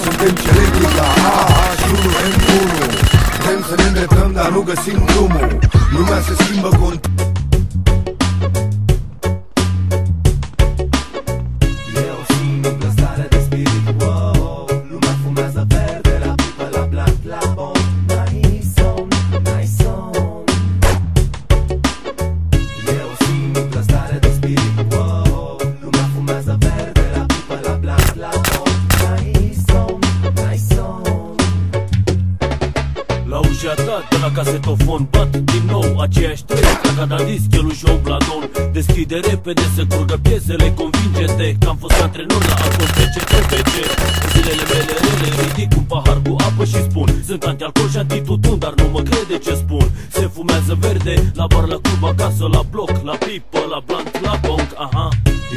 Suntem celebri ca AH1N1. Vrem să ne îndreptăm, dar nu găsim drumul. Lumea se schimbă continuu. De la casetofon bat din nou aceeași trec. La cadadis, chelușou, bladon. Deschide repede, să curgă piesele. Convinge-te că am fost antrenor la alcool TCTPC. Zilele mele rele, ridic un pahar cu apă și spun: sunt anti-alcool și anti-tutun, dar nu mă crede ce spun. Se fumează verde, la bar, la club, acasă, la bloc, la pipă, la blunt, la bong, aha.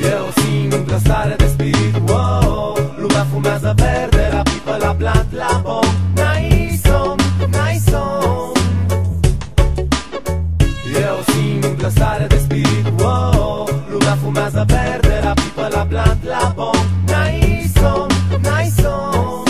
E o simplă stare de spirit, wow. Lumea fumează verde, la pipă, la blunt, la bong. Stare de spirit, wow. Lumea fumează verde, la pipă, la blunt, la bong. Nice-on, nice-on.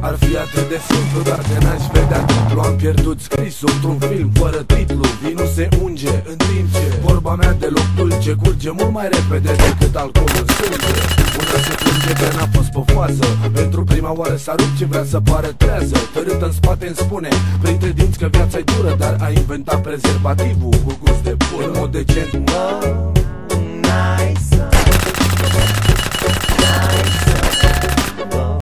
Ar fi atât de simplu dacă n-aș vedea titlu. Am pierdut scrisul într-un film fără titlu. Vinul se unge în timp ce vorba mea deloc dulce curge mult mai repede decât alcoolul în sânge. Una se plânge că n-a fost pe fază. Pentru prima oară s-a rupt ce vrea să pară trează. Tărâtă în spate îmi spune printre dinți că viața-i dură, dar a inventat prezervativul cu gust de pură. În mod decent, wow, nice, nice.